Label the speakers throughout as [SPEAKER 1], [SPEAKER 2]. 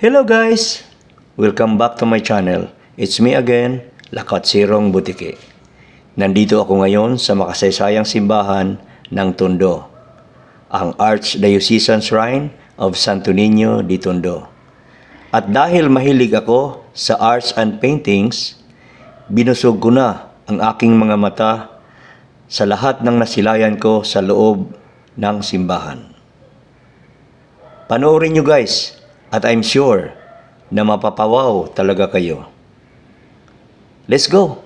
[SPEAKER 1] Hello guys! Welcome back to my channel. It's me again, Lakatsirong Butiki. Nandito ako ngayon sa makasaysayang simbahan ng Tondo, ang Archdiocesan Shrine of Santo Niño de Tondo. At dahil mahilig ako sa arts and paintings, binusog ko na ang aking mga mata sa lahat ng nasilayan ko sa loob ng simbahan. Panoorin nyo guys! At I'm sure na mapapawaw talaga kayo. Let's go!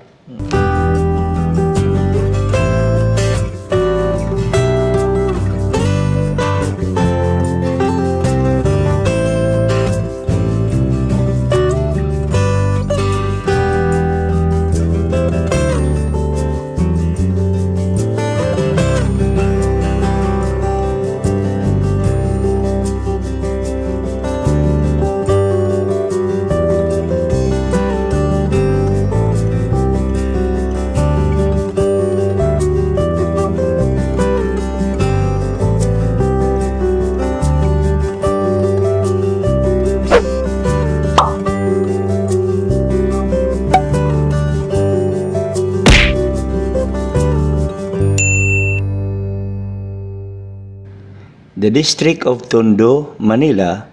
[SPEAKER 1] The district of Tondo, Manila,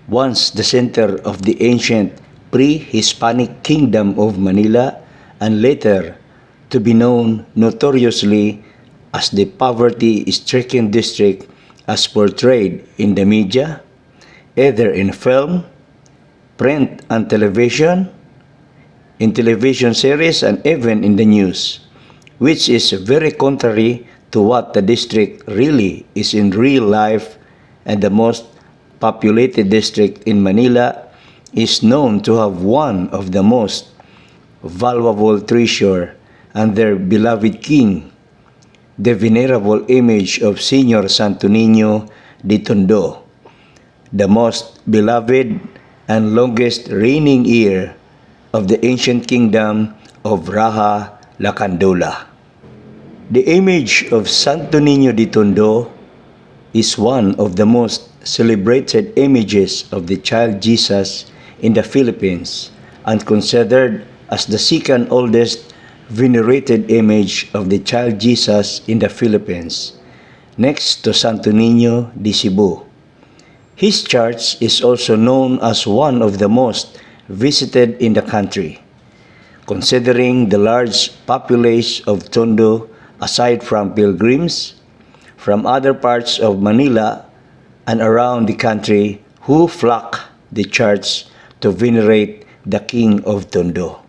[SPEAKER 1] once the center of the ancient pre-Hispanic kingdom of Manila and later to be known notoriously as the poverty-stricken district as portrayed in the media, either in film, print and television, in television series and even in the news, which is very contrary to what the district really is in real life, and the most populated district in Manila is known to have one of the most valuable treasure and their beloved king, the venerable image of Señor Santo Niño de Tondo, the most beloved and longest reigning heir of the ancient kingdom of Raha Lacandula. The image of Santo Niño de Tondo is one of the most celebrated images of the child Jesus in the Philippines and considered as the second oldest venerated image of the child Jesus in the Philippines, next to Santo Niño de Cebu. His church is also known as one of the most visited in the country, considering the large populace of Tondo. Aside from pilgrims from other parts of Manila and around the country who flock the church to venerate the King of Tondo.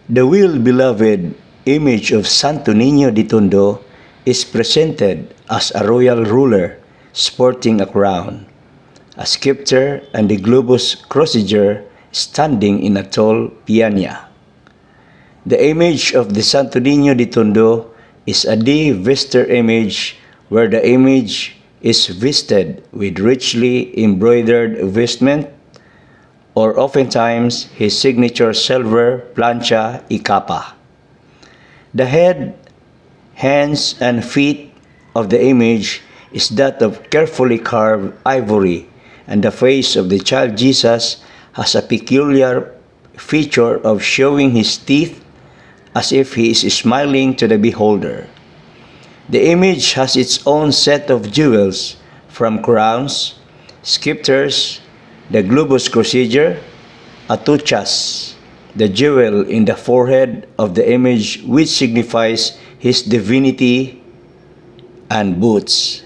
[SPEAKER 1] The well-beloved image of Santo Niño de Tondo is presented as a royal ruler sporting a crown, a scepter and the globus cruciger standing in a tall pianya. The image of the Santo Niño de Tondo is a de-vested image where the image is vested with richly embroidered vestment or oftentimes his signature silver plancha y capa. The head, hands, and feet of the image is that of carefully carved ivory, and the face of the child Jesus has a peculiar feature of showing his teeth as if he is smiling to the beholder. The image has its own set of jewels from crowns, scepters, the globus cruciger, atuchas, the jewel in the forehead of the image which signifies his divinity, and boots.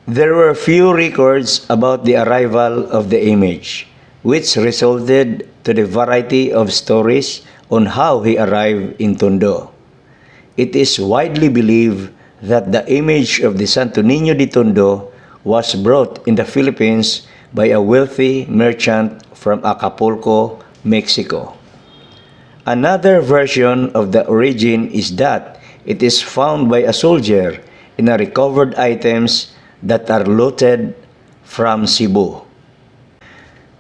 [SPEAKER 1] There were few records about the arrival of the image, which resulted to the variety of stories on how he arrived in Tondo. It is widely believed that the image of the Santo Niño de Tondo was brought in the Philippines by a wealthy merchant from Acapulco, Mexico. Another version of the origin is that it is found by a soldier in a recovered items that are looted from Cebu.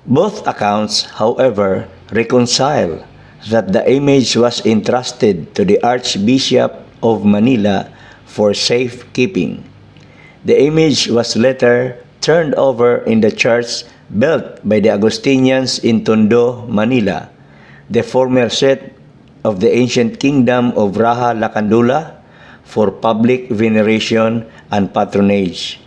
[SPEAKER 1] Both accounts, however, reconcile that the image was entrusted to the Archbishop of Manila for safekeeping. The image was later turned over in the church built by the Agustinians in Tondo, Manila, the former seat of the ancient kingdom of Raha Lacandula, for public veneration and patronage.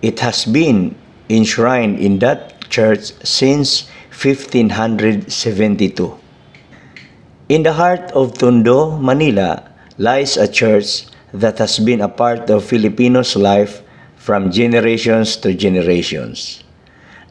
[SPEAKER 1] It has been enshrined in that church since 1572. In the heart of Tondo, Manila, lies a church that has been a part of Filipinos' life from generations to generations.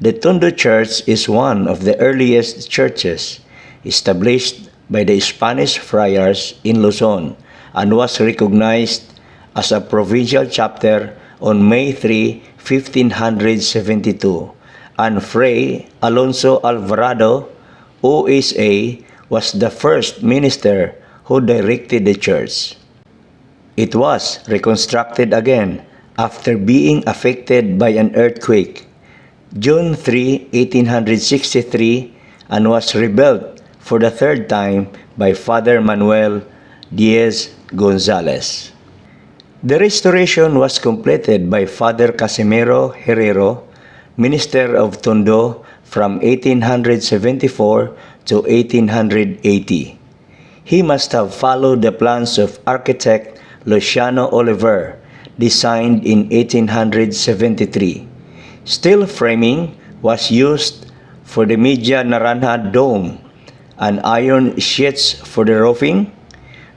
[SPEAKER 1] The Tondo Church is one of the earliest churches established by the Spanish friars in Luzon and was recognized as a provincial chapter on May 3, 1572, and Fray Alonso Alvarado, OSA, was the first minister who directed the church. It was reconstructed again after being affected by an earthquake, June 3, 1863, and was rebuilt for the third time by Father Manuel Diaz Gonzalez. The restoration was completed by Father Casimiro Herrero, minister of Tondo from 1874 to 1880. He must have followed the plans of architect Luciano Oliver, designed in 1873. Steel framing was used for the Media Naranja dome and iron sheets for the roofing,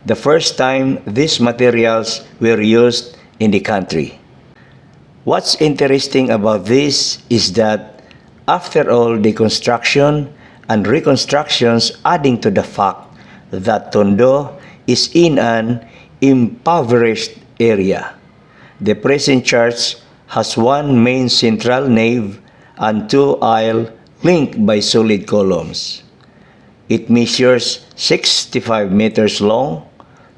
[SPEAKER 1] the first time these materials were used in the country. What's interesting about this is that after all the construction and reconstructions, adding to the fact that Tondo is in an impoverished area, the present church has one main central nave and two aisles linked by solid columns. It measures 65 meters long,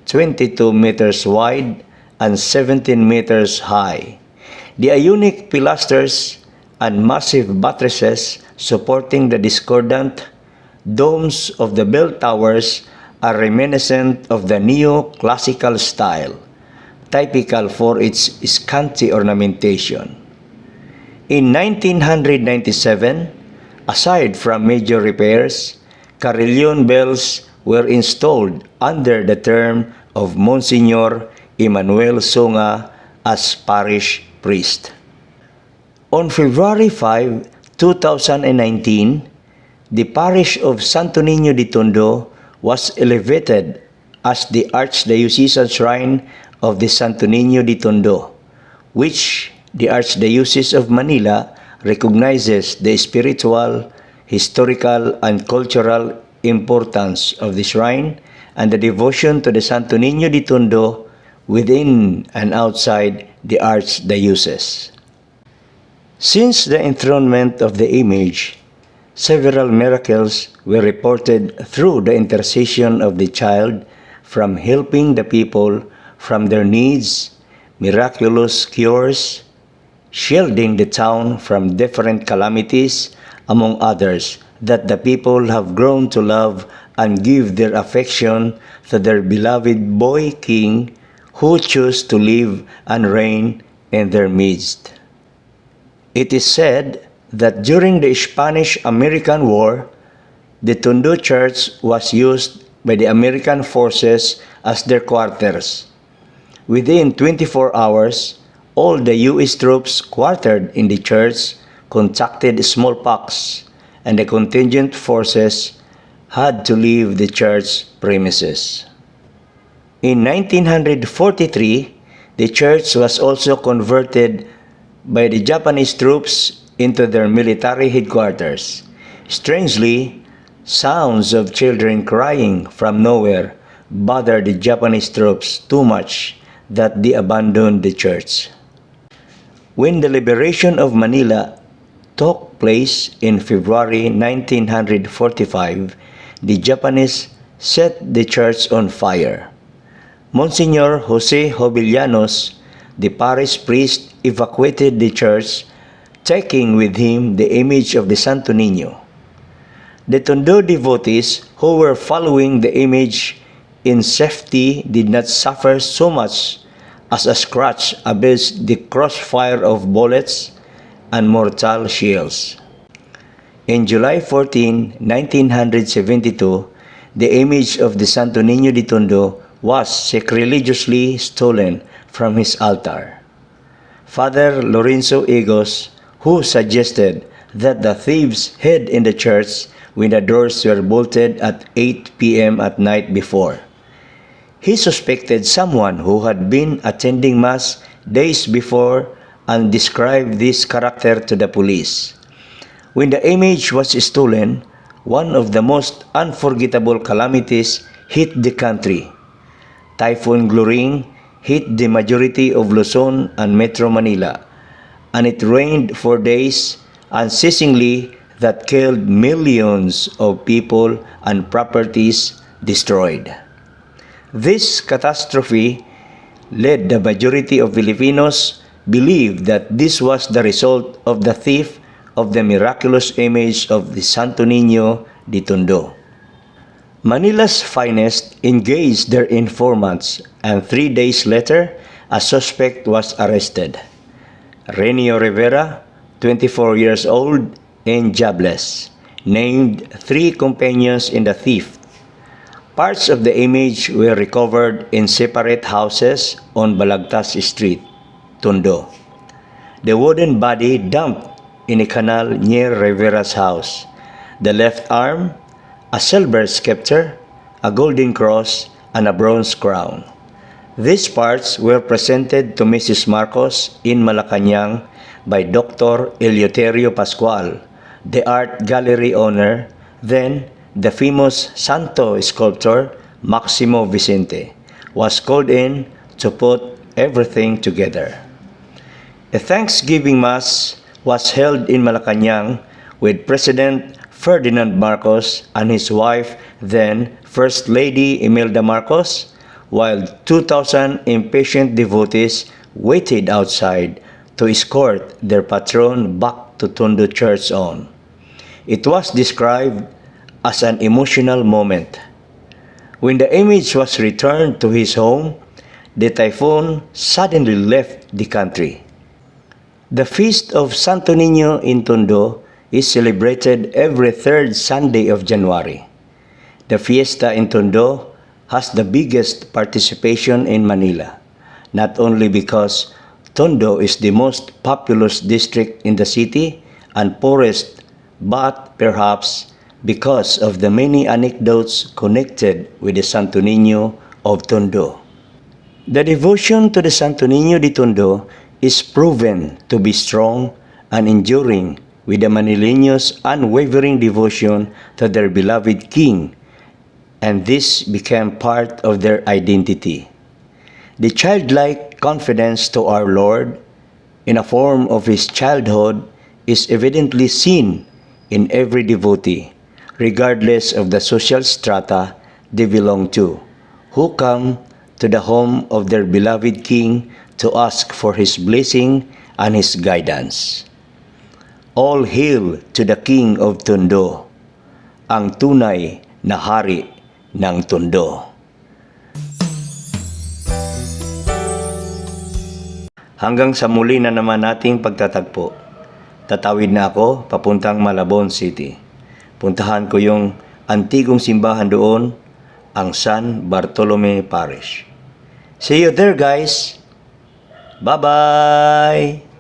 [SPEAKER 1] 22 meters wide, and 17 meters high. The Ionic pilasters and massive buttresses supporting the discordant domes of the bell towers are reminiscent of the neo-classical style, typical for its scanty ornamentation. In 1997, aside from major repairs, carillon bells were installed under the term of Monsignor Emmanuel Songa as parish priest. On February 5, 2019, the parish of Santo Niño de Tondo was elevated as the Archdiocesan Shrine of the Santo Niño de Tondo, which the Archdiocese of Manila recognizes the spiritual, historical, and cultural importance of the shrine and the devotion to the Santo Niño de Tondo within and outside the Archdiocese. Since the enthronement of the image, several miracles were reported through the intercession of the child, from helping the people from their needs, miraculous cures, shielding the town from different calamities, among others, that the people have grown to love and give their affection to their beloved boy king, who chose to live and reign in their midst. It is said that during the Spanish-American War, the Tondo Church was used by the American forces as their quarters. Within 24 hours, all the U.S. troops quartered in the church contracted smallpox, and the contingent forces had to leave the church premises. In 1943, the church was also converted by the Japanese troops into their military headquarters. Strangely, sounds of children crying from nowhere bothered the Japanese troops too much that they abandoned the church. When the liberation of Manila took place in February 1945, the Japanese set the church on fire. Monsignor Jose Jovellanos, the parish priest, evacuated the church, taking with him the image of the Santo Niño. The Tondo devotees who were following the image in safety did not suffer so much as a scratch amidst the crossfire of bullets and mortal shells. In July 14, 1972, the image of the Santo Niño de Tondo was sacrilegiously stolen from his altar. Father Lorenzo Egos, who suggested that the thieves hid in the church when the doors were bolted at 8 p.m. at night before. He suspected someone who had been attending Mass days before and described this character to the police. When the image was stolen, one of the most unforgettable calamities hit the country. Typhoon Gloring hit the majority of Luzon and Metro Manila, and it rained for days unceasingly that killed millions of people and properties destroyed. This catastrophe led the majority of Filipinos believe that this was the result of the theft of the miraculous image of the Santo Niño de Tondo. Manila's finest engaged their informants, and 3 days later, a suspect was arrested. Renio Rivera, 24 years old and jobless, named 3 companions in the theft. Parts of the image were recovered in separate houses on Balagtas Street, Tondo. The wooden body dumped in a canal near Rivera's house. The left arm, a silver scepter, a golden cross, and a bronze crown. These parts were presented to Mrs. Marcos in Malacañang by Dr. Eleuterio Pascual, the art gallery owner, then the famous Santo sculptor Maximo Vicente was called in to put everything together. A Thanksgiving Mass was held in Malacañang with President Ferdinand Marcos and his wife, then First Lady Imelda Marcos, while 2,000 impatient devotees waited outside to escort their patron back to Tondo Church on. It was described as an emotional moment. When the image was returned to his home, the typhoon suddenly left the country. The feast of Santo Niño in Tondo is celebrated every third Sunday of January. The fiesta in Tondo has the biggest participation in Manila, not only because Tondo is the most populous district in the city and poorest, but perhaps because of the many anecdotes connected with the Santo Niño of Tondo. The devotion to the Santo Niño de Tondo is proven to be strong and enduring, with the Manileños' unwavering devotion to their beloved king, and this became part of their identity. The childlike confidence to our Lord, in a form of his childhood, is evidently seen in every devotee, regardless of the social strata they belong to, who come to the home of their beloved king to ask for his blessing and his guidance. All hail to the King of Tondo, ang tunay na hari ng Tondo. Hanggang sa muli na naman nating pagtatagpo, tatawid na ako papuntang Malabon City. Puntahan ko yung antigong simbahan doon, ang San Bartolome Parish. See you there, guys! Bye-bye!